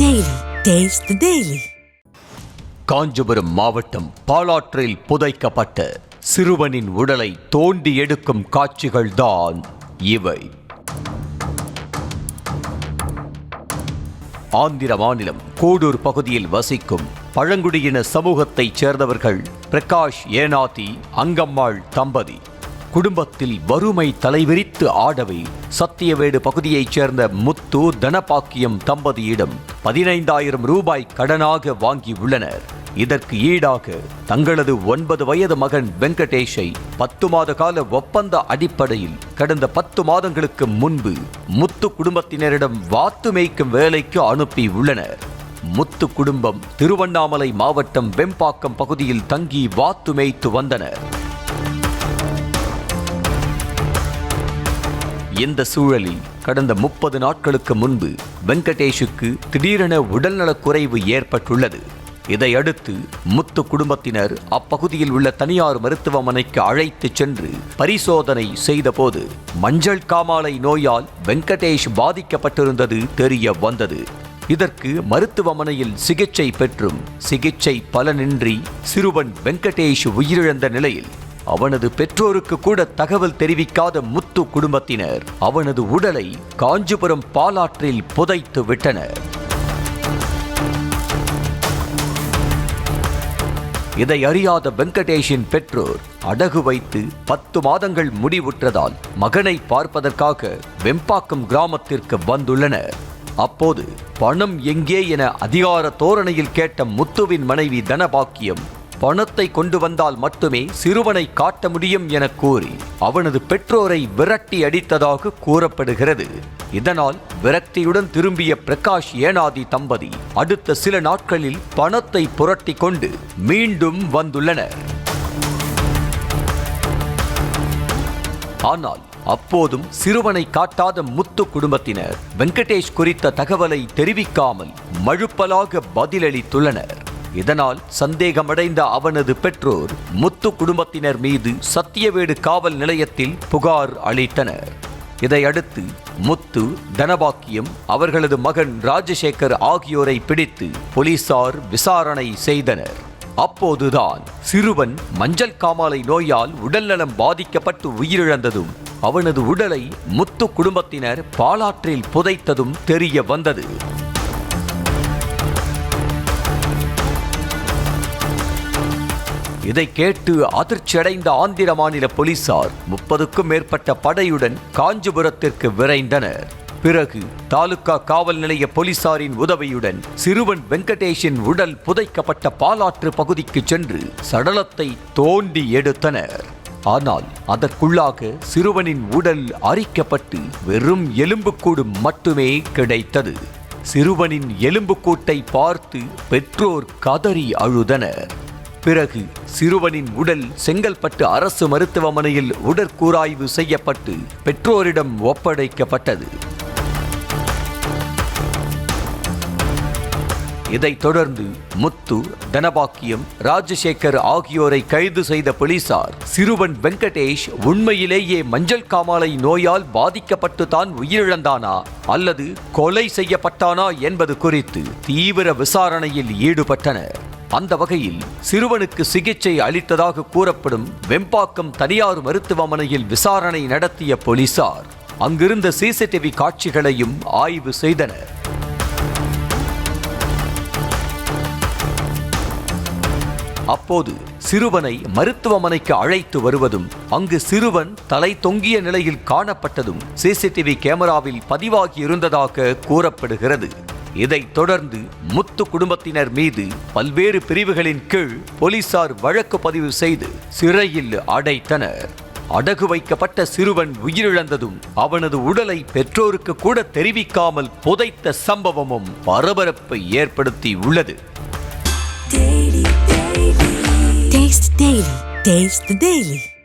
Daily. Taste the Daily. Kanchipuram மாவட்டம் பாலாற்றில் புதைக்கப்பட்ட சிறுவனின் உடலை தோண்டி எடுக்கும் காட்சிகள்தான் இவை. ஆந்திர மாநிலம் கோடூர் பகுதியில் வசிக்கும் பழங்குடியின சமூகத்தைச் சேர்ந்தவர்கள் பிரகாஷ் ஏனாதி அங்கம்மாள் தம்பதி. குடும்பத்தில் வறுமை தலைவிரித்து ஆடவே சத்தியவேடு பகுதியைச் சேர்ந்த முத்து தனபாக்கியம் தம்பதியிடம் 15,000 ரூபாய் கடனாக வாங்கி உள்ளனர். இதற்கு ஈடாக தங்களது 9 வயது மகன் வெங்கடேஷை 10 மாத கால ஒப்பந்த அடிப்படையில் கடந்த 10 மாதங்களுக்கு முன்பு முத்து குடும்பத்தினரிடம் வாத்து மேய்க்கும் வேலைக்கு அனுப்பி உள்ளனர். முத்து குடும்பம் திருவண்ணாமலை மாவட்டம் வெம்பாக்கம் பகுதியில் தங்கி வாத்து மேய்த்து வந்தனர். இந்த சூழலில் கடந்த 30 நாட்களுக்கு முன்பு வெங்கடேஷுக்கு திடீரென உடல்நலக்குறைவு ஏற்பட்டுள்ளது. இதையடுத்து முத்து குடும்பத்தினர் அப்பகுதியில் உள்ள தனியார் மருத்துவமனைக்கு அழைத்துச் சென்று பரிசோதனை செய்தபோது மஞ்சள் காமாலை நோயால் வெங்கடேஷ் பாதிக்கப்பட்டிருந்தது தெரிய வந்தது. இதற்கு மருத்துவமனையில் சிகிச்சை பெற்றும் சிகிச்சை பலனின்றி சிறுவன் வெங்கடேஷ் உயிரிழந்த நிலையில் அவனது பெற்றோருக்கு கூட தகவல் தெரிவிக்காத முத்து குடும்பத்தினர் அவனது உடலை காஞ்சிபுரம் பாலாற்றில் புதைத்து விட்டனர். இதை அறியாத வெங்கடேஷின் பெற்றோர் அடகு வைத்து 10 மாதங்கள் முடிவுற்றதால் மகனை பார்ப்பதற்காக வெம்பாக்கம் கிராமத்திற்கு வந்துள்ளனர். அப்போது பணம் எங்கே என அதிகார தோரணையில் கேட்ட முத்துவின் மனைவி தனபாக்கியம் பணத்தை கொண்டு வந்தால் மட்டுமே சிறுவனை காட்ட முடியும் என கூறி அவனது பெற்றோரை விரட்டி அடித்ததாக கூறப்படுகிறது. இதனால் விரக்தியுடன் திரும்பிய பிரகாஷ் ஏனாதி தம்பதி அடுத்த சில நாட்களில் பணத்தை புரட்டி கொண்டு மீண்டும் வந்துள்ளனர். ஆனால் அப்போதும் சிறுவனை காட்டாத முத்து குடும்பத்தினர் வெங்கடேஷ் குறித்த தகவலை தெரிவிக்காமல் மழுப்பலாக பதிலளித்துள்ளனர். இதனால் சந்தேகமடைந்த அவனது பெற்றோர் முத்து குடும்பத்தினர் மீது சத்தியவேடு காவல் நிலையத்தில் புகார் அளித்தனர். இதையடுத்து முத்து தனபாக்கியம் அவர்களது மகன் ராஜசேகர் ஆகியோரை பிடித்து போலீசார் விசாரணை செய்தனர். அப்போதுதான் சிறுவன் மஞ்சள் காமாலை நோயால் உடல்நலம் பாதிக்கப்பட்டு உயிரிழந்ததும் அவனது உடலை முத்து குடும்பத்தினர் பாலாற்றில் புதைத்ததும் தெரிய வந்தது. இதை கேட்டு அதிர்ச்சியடைந்த ஆந்திர மாநில போலீசார் 30க்கும் மேற்பட்ட படையுடன் காஞ்சிபுரத்திற்கு விரைந்தனர். பிறகு தாலுகா காவல் நிலைய போலீசாரின் உதவியுடன் சிறுவன் வெங்கடேஷின் உடல் புதைக்கப்பட்ட பாலாற்று பகுதிக்கு சென்று சடலத்தை தோண்டி எடுத்தனர். ஆனால் அதற்குள்ளாக சிறுவனின் உடல் அரிக்கப்பட்டு வெறும் எலும்புக்கூடு மட்டுமே கிடைத்தது. சிறுவனின் எலும்புக்கூட்டை பார்த்து பெற்றோர் கதறி அழுதனர். பிறகு சிறுவனின் உடல் செங்கல்பட்டு அரசு மருத்துவமனையில் உடற்கூராய்வு செய்யப்பட்டு பெற்றோரிடம் ஒப்படைக்கப்பட்டது. இதைத் தொடர்ந்து முத்து தனபாக்கியம் ராஜசேகர் ஆகியோரை கைது செய்த போலீசார் சிறுவன் வெங்கடேஷ் உண்மையிலேயே மஞ்சள் காமாலை நோயால் பாதிக்கப்பட்டு தான் உயிரிழந்தானா அல்லது கொலை செய்யப்பட்டானா என்பது குறித்து தீவிர விசாரணையில் ஈடுபட்டனர். அந்த வகையில் சிறுவனுக்கு சிகிச்சை அளித்ததாக கூறப்படும் வெம்பாக்கம் தனியார் மருத்துவமனையில் விசாரணை நடத்திய போலீசார் அங்கிருந்த சிசிடிவி காட்சிகளையும் ஆய்வு செய்தனர். அப்போது சிறுவனை மருத்துவமனைக்கு அழைத்து வருவதும் அங்கு சிறுவன் தலை தொங்கிய நிலையில் காணப்பட்டதும் சிசிடிவி கேமராவில் பதிவாகி இருந்ததாக கூறப்படுகிறது. இதைத் தொடர்ந்து முத்து குடும்பத்தினர் மீது பல்வேறு பிரிவுகளின் கீழ் போலீசார் வழக்கு பதிவு செய்து சிறையில் அடைத்தனர். அடகு வைக்கப்பட்ட சிறுவன் உயிரிழந்ததும் அவனது உடலை பெற்றோருக்கு கூட தெரிவிக்காமல் புதைத்த சம்பவமும் பரபரப்பை ஏற்படுத்தி உள்ளது. Taste the Daily.